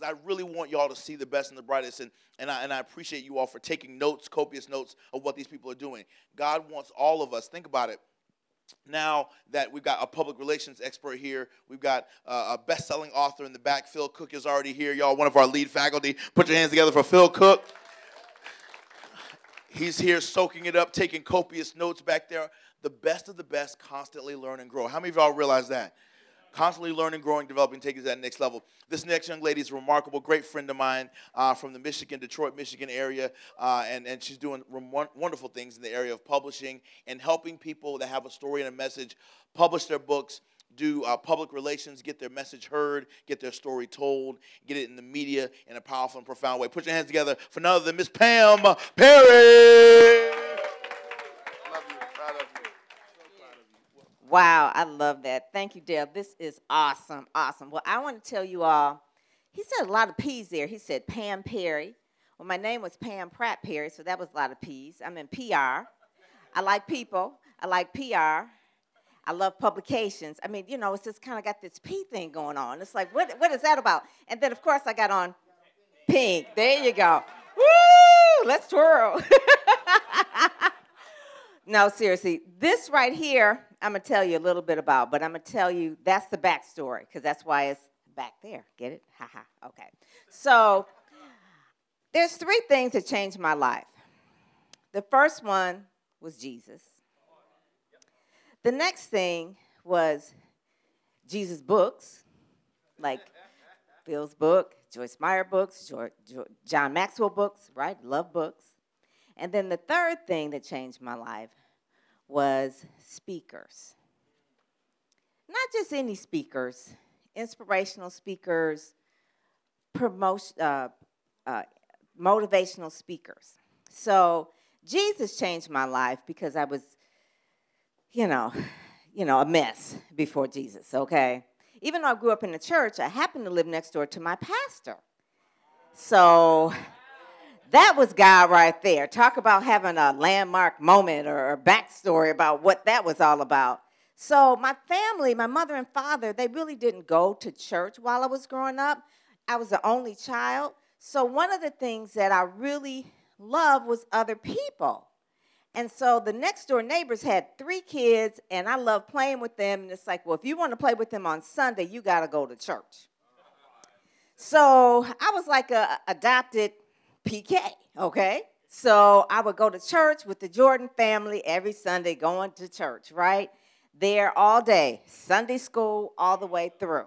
because I really want y'all to see the best and the brightest, and I appreciate you all for taking notes, copious notes of what these people are doing. God wants all of us, think about it. Now that we've got a public relations expert here, we've got a best-selling author in the back. Phil Cook is already here, y'all, one of our lead faculty. Put your hands together for Phil Cook. He's here soaking it up, taking copious notes back there. The best of the best constantly learn and grow. How many of y'all realize that? Constantly learning, growing, developing, taking it to that next level. This next young lady is a remarkable, great friend of mine from the Detroit, Michigan area, and she's doing wonderful things in the area of publishing and helping people that have a story and a message publish their books, do public relations, get their message heard, get their story told, get it in the media in a powerful and profound way. Put your hands together for none other than Miss Pam Perry. Wow, I love that. Thank you, Dale. This is awesome, awesome. Well, I want to tell you all, he said a lot of P's there. He said Pam Perry. Well, my name was Pam Pratt Perry, so that was a lot of P's. I'm in PR. I like people. I like PR. I love publications. I mean, you know, it's just kind of got this P thing going on. It's like, what is that about? And then, of course, I got on pink. There you go. Woo! Let's twirl. No, seriously, this right here, I'm going to tell you a little bit about, but I'm going to tell you that's the backstory, because that's why it's back there. Get it? Ha-ha. Okay. So there's 3 things that changed my life. The first one was Jesus. The next thing was Jesus' books, like Phil's book, Joyce Meyer books, John Maxwell books, right? Love books. And then the third thing that changed my life was speakers. Not just any speakers, inspirational speakers, motivational speakers. So Jesus changed my life because I was, you know, a mess before Jesus, okay? Even though I grew up in the church, I happened to live next door to my pastor. So that was God right there. Talk about having a landmark moment or a backstory about what that was all about. So my family, my mother and father, they really didn't go to church while I was growing up. I was the only child. So one of the things that I really loved was other people. And so the next door neighbors had 3 kids, and I loved playing with them. And it's like, well, if you want to play with them on Sunday, you got to go to church. So I was like a adopted PK, okay? So I would go to church with the Jordan family every Sunday, going to church, right? There all day, Sunday school all the way through,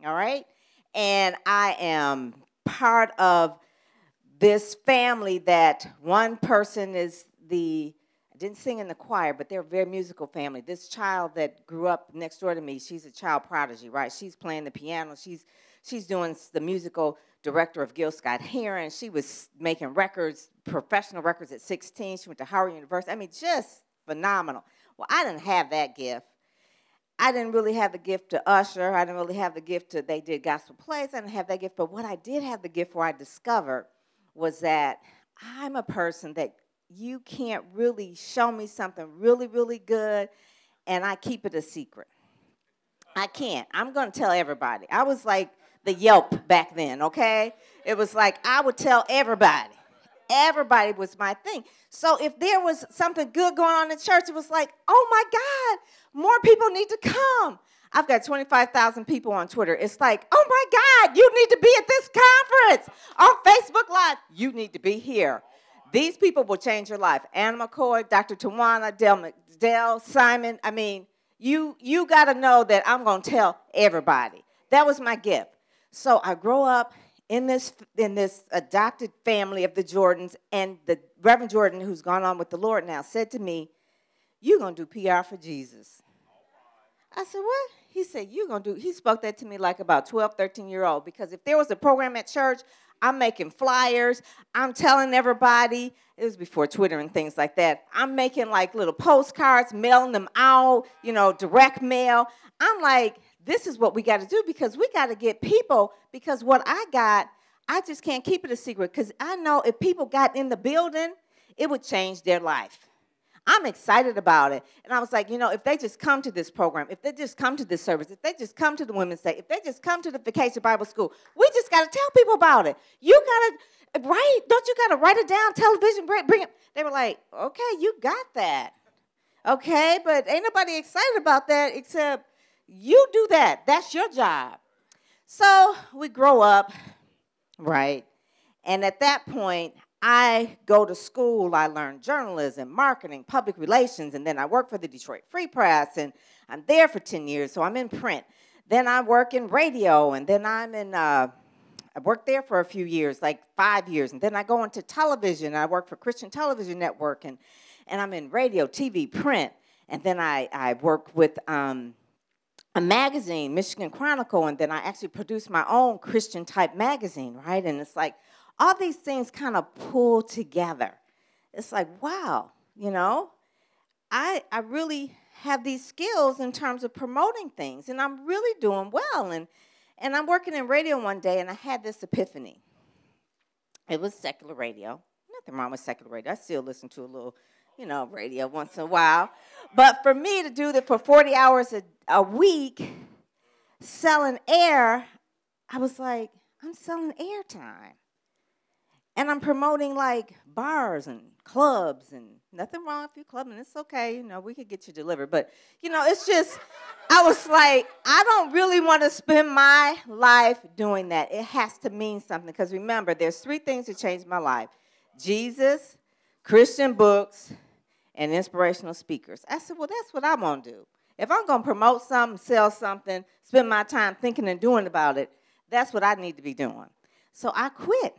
all right? And I am part of this family that one person is I didn't sing in the choir, but they're a very musical family. This child that grew up next door to me, she's a child prodigy, right? She's playing the piano. She's doing the musical director of Gil Scott-Heron. She was making records, professional records at 16. She went to Howard University. I mean, just phenomenal. Well, I didn't have that gift. I didn't really have the gift to usher. I didn't really have the gift to, they did gospel plays. I didn't have that gift. But what I did have the gift for, I discovered, was that I'm a person that you can't really show me something really, really good, and I keep it a secret. I can't. I'm going to tell everybody. I was like the Yelp back then, okay? It was like I would tell everybody. Everybody was my thing. So if there was something good going on in church, it was like, oh, my God, more people need to come. I've got 25,000 people on Twitter. It's like, oh, my God, you need to be at this conference. On Facebook Live, you need to be here. These people will change your life. Anna McCoy, Dr. Tawana, Dell, Simon. I mean, you got to know that I'm going to tell everybody. That was my gift. So I grow up in this adopted family of the Jordans, and the Reverend Jordan, who's gone on with the Lord now, said to me, you're going to do PR for Jesus. I said, what? He said, you're going to do, he spoke that to me like about 12, 13-year-old, because if there was a program at church, I'm making flyers, I'm telling everybody, it was before Twitter and things like that, I'm making like little postcards, mailing them out, direct mail. I'm like, this is what we got to do, because we got to get people, because what I got, I just can't keep it a secret, because I know if people got in the building, it would change their life. I'm excited about it. And I was like, if they just come to this program, if they just come to this service, if they just come to the Women's Day, if they just come to the Vacation Bible School, we just got to tell people about it. You got to, right? Don't you got to write it down, television, bring it? They were like, okay, you got that. Okay, but ain't nobody excited about that except you do that. That's your job. So we grow up, right? And at that point, I go to school. I learn journalism, marketing, public relations, and then I work for the Detroit Free Press, and I'm there for 10 years, so I'm in print. Then I work in radio, and then I worked there for a few years, like 5 years, and then I go into television. I work for Christian Television Network, and I'm in radio, TV, print, and then I work with a magazine, Michigan Chronicle, and then I actually produce my own Christian-type magazine, right? And it's like all these things kind of pull together. It's like, wow, I really have these skills in terms of promoting things, and I'm really doing well. And I'm working in radio one day, and I had this epiphany. It was secular radio. Nothing wrong with secular radio. I still listen to a little, radio once in a while. But for me to do that for 40 hours a week, selling air, I was like, I'm selling airtime. And I'm promoting like bars and clubs, and nothing wrong if you're clubbing. It's okay, we could get you delivered. But, it's just, I was like, I don't really want to spend my life doing that. It has to mean something. Because remember, there's 3 things that changed my life: Jesus, Christian books, and inspirational speakers. I said, well, that's what I want to do. If I'm going to promote something, sell something, spend my time thinking and doing about it, that's what I need to be doing. So I quit.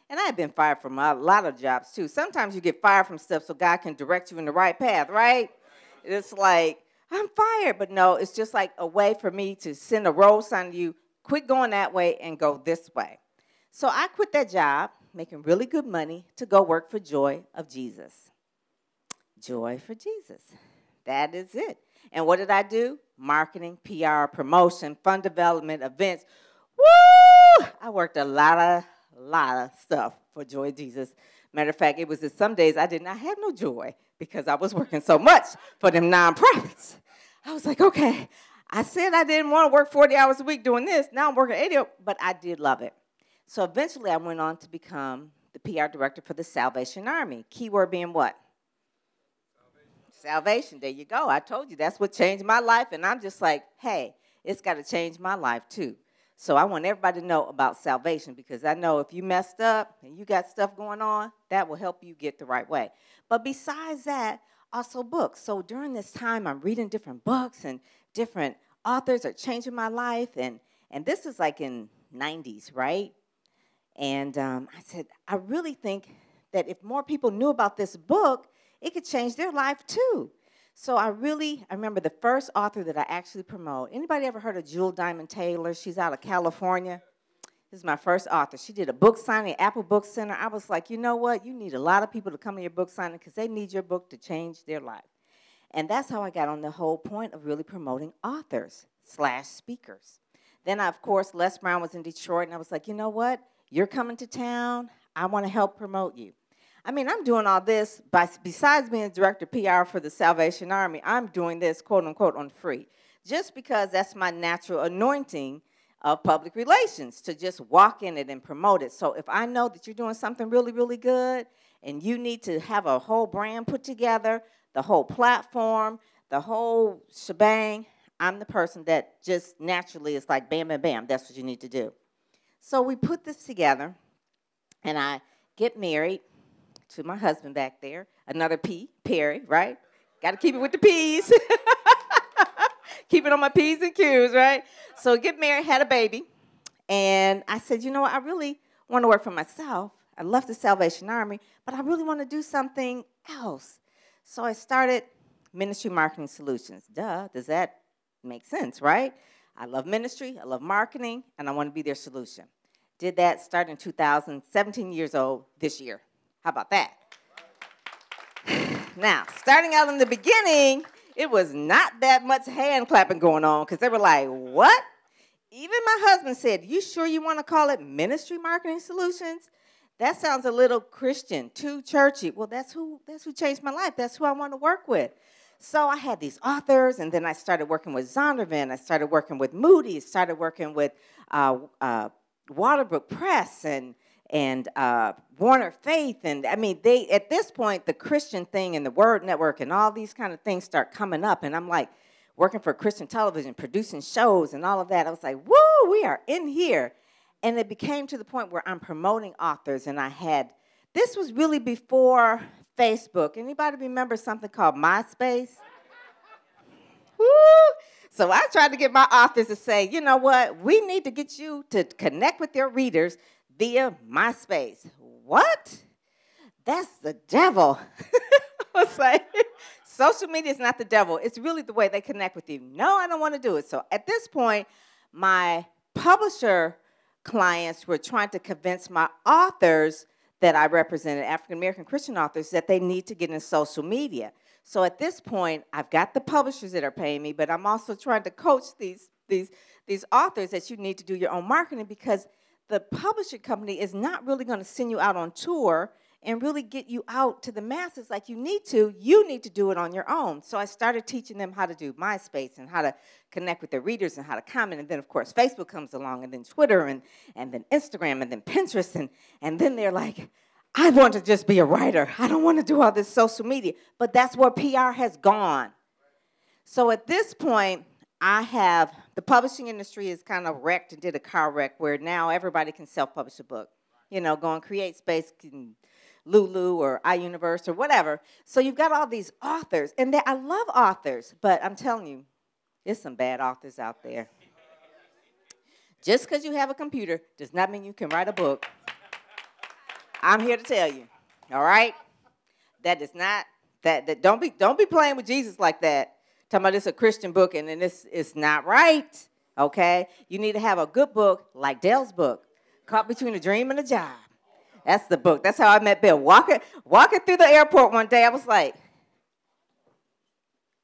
And I had been fired from a lot of jobs, too. Sometimes you get fired from stuff so God can direct you in the right path, right? It's like, I'm fired. But no, it's just like a way for me to send a road sign to you, quit going that way and go this way. So I quit that job, making really good money, to go work for Joy of Jesus. Joy for Jesus. That is it. And what did I do? Marketing, PR, promotion, fund development, events. Woo! I worked a lot of stuff for Joy of Jesus. Matter of fact, it was that some days I did not have no joy because I was working so much for them nonprofits. I was like, okay, I said I didn't want to work 40 hours a week doing this. Now I'm working 80, but I did love it. So eventually I went on to become the PR director for the Salvation Army. Keyword being what? Salvation. There you go. I told you that's what changed my life. And I'm just like, hey, it's got to change my life too. So I want everybody to know about salvation, because I know if you messed up and you got stuff going on, that will help you get the right way. But besides that, also books. So during this time, I'm reading different books, and different authors are changing my life. And this is like in 90s, right? And I said, I really think that if more people knew about this book, it could change their life too. So I remember the first author that I actually promote. Anybody ever heard of Jewel Diamond Taylor? She's out of California. This is my first author. She did a book signing at Apple Book Center. I was like, you know what? You need a lot of people to come to your book signing because they need your book to change their life. And that's how I got on the whole point of really promoting authors/speakers. Then, of course, Les Brown was in Detroit, and I was like, you know what? You're coming to town. I want to help promote you. I mean, I'm doing all this, besides being director of PR for the Salvation Army, I'm doing this, quote, unquote, on free, just because that's my natural anointing of public relations, to just walk in it and promote it. So if I know that you're doing something really, really good, and you need to have a whole brand put together, the whole platform, the whole shebang, I'm the person that just naturally is like, bam, bam, bam, that's what you need to do. So we put this together, and I get married to my husband back there, another P, Perry, right? Got to keep it with the P's. Keep it on my P's and Q's, right? So get married, had a baby, and I said, you know what, I really want to work for myself. I left the Salvation Army, but I really want to do something else. So I started Ministry Marketing Solutions. Duh, does that make sense, right? I love ministry, I love marketing, and I want to be their solution. Did that, started in 2000, 17 years old this year. How about that? Now, starting out in the beginning, it was not that much hand clapping going on, because they were like, what? Even my husband said, you sure you want to call it Ministry Marketing Solutions? That sounds a little Christian, too churchy. Well, that's who changed my life. That's who I want to work with. So I had these authors, and then I started working with Zondervan. I started working with Moody. Started working with Waterbrook Press and Warner Faith. And I mean, they at this point, the Christian thing and the Word Network and all these kind of things start coming up. And I'm like working for Christian television, producing shows and all of that. I was like, woo, we are in here. And it became to the point where I'm promoting authors. And this was really before Facebook. Anybody remember something called MySpace? Woo! So I tried to get my authors to say, you know what? We need to get you to connect with your readers via MySpace. What? That's the devil. I was like, social media is not the devil. It's really the way they connect with you. No, I don't want to do it. So at this point, my publisher clients were trying to convince my authors that I represented, African-American Christian authors, that they need to get in social media. So at this point, I've got the publishers that are paying me, but I'm also trying to coach these authors that you need to do your own marketing, because the publishing company is not really going to send you out on tour and really get you out to the masses like you need to. You need to do it on your own. So I started teaching them how to do MySpace and how to connect with their readers and how to comment. And then, of course, Facebook comes along, and then Twitter, and then Instagram, and then Pinterest. And then they're like, I want to just be a writer. I don't want to do all this social media. But that's where PR has gone. So at this point, the publishing industry is kind of wrecked and did a car wreck where now everybody can self-publish a book. You know, go on CreateSpace, Lulu or iUniverse or whatever. So you've got all these authors. And I love authors, but I'm telling you, there's some bad authors out there. Just because you have a computer does not mean you can write a book. I'm here to tell you, all right? That is not, that don't be playing with Jesus like that. Talking about this a Christian book, and then it's not right, okay? You need to have a good book like Dale's book, Caught Between a Dream and a Job. That's the book. That's how I met Bill. Walking through the airport one day, I was like,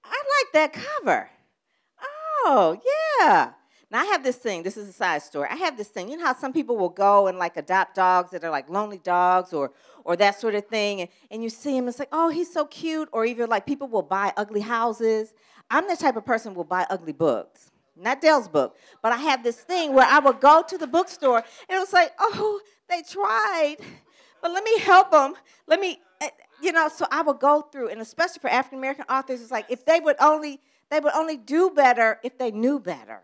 I like that cover. Oh, yeah. Now, I have this thing. This is a side story. I have this thing. You know how some people will go and, like, adopt dogs that are, like, lonely dogs or that sort of thing, and you see them, it's like, oh, he's so cute. Or even, like, people will buy ugly houses. I'm the type of person who will buy ugly books. Not Dale's book. But I have this thing where I would go to the bookstore, and it was like, oh, they tried, but let me help them. So I would go through, and especially for African-American authors, it's like if they would only do better if they knew better.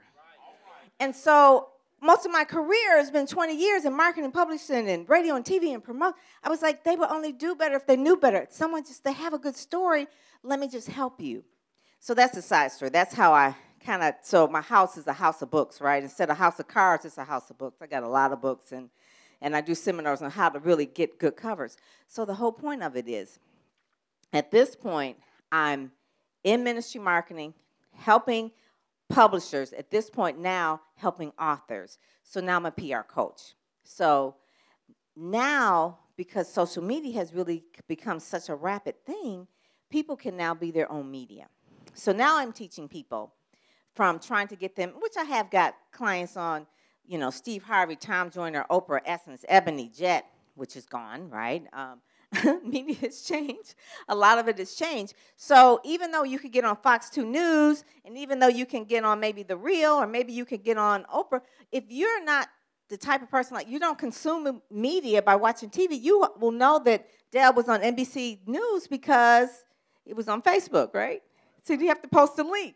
And so most of my career has been 20 years in marketing, publishing, and radio and TV and promote. I was like, they would only do better if they knew better. They have a good story. Let me just help you. So that's the side story. That's how so my house is a house of books, right? Instead of a house of cards, it's a house of books. I got a lot of books, and I do seminars on how to really get good covers. So the whole point of it is, at this point, I'm in ministry marketing, helping publishers. At this point now, helping authors. So now I'm a PR coach. So now, because social media has really become such a rapid thing, people can now be their own media. So now I'm teaching people from trying to get them, which I have got clients on, Steve Harvey, Tom Joyner, Oprah, Essence, Ebony, Jet, which is gone, right? Media has changed. A lot of it has changed. So even though you could get on Fox 2 News, and even though you can get on maybe The Real, or maybe you could get on Oprah, if you're not the type of person, like you don't consume media by watching TV, you will know that Dale was on NBC News because it was on Facebook, right? So you have to post a link.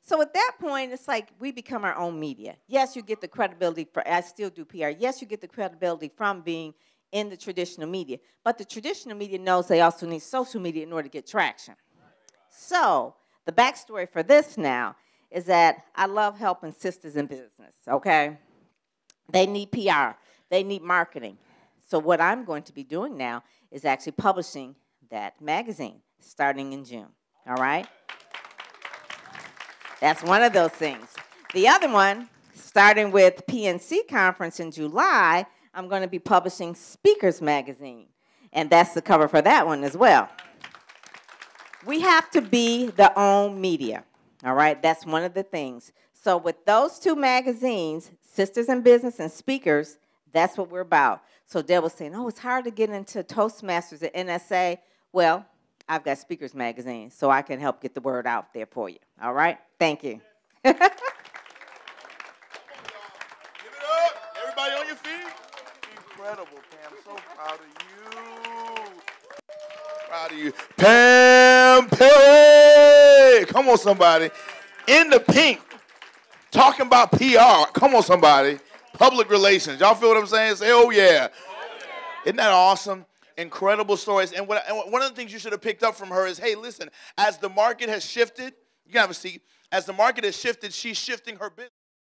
So at that point, it's like we become our own media. Yes, you get the credibility, I still do PR. Yes, you get the credibility from being in the traditional media. But the traditional media knows they also need social media in order to get traction. So the backstory for this now is that I love helping sisters in business, okay? They need PR. They need marketing. So what I'm going to be doing now is actually publishing that magazine starting in June, all right? That's one of those things. The other one, starting with PNC Conference in July, I'm going to be publishing Speakers Magazine. And that's the cover for that one as well. We have to be the own media, all right? That's one of the things. So with those two magazines, Sisters in Business and Speakers, that's what we're about. So Deb was saying, oh, it's hard to get into Toastmasters at NSA. Well, I've got Speakers Magazine, so I can help get the word out there for you. All right? Thank you. Give it up. Everybody on your feet. Incredible, Pam. So proud of you. Proud of you. Pam Perry. Come on, somebody. In the pink. Talking about PR. Come on, somebody. Public relations. Y'all feel what I'm saying? Say, oh, yeah. Isn't that awesome? Incredible stories. And one of the things you should have picked up from her is, hey, listen, as the market has shifted, you can have a seat. As the market has shifted, she's shifting her business.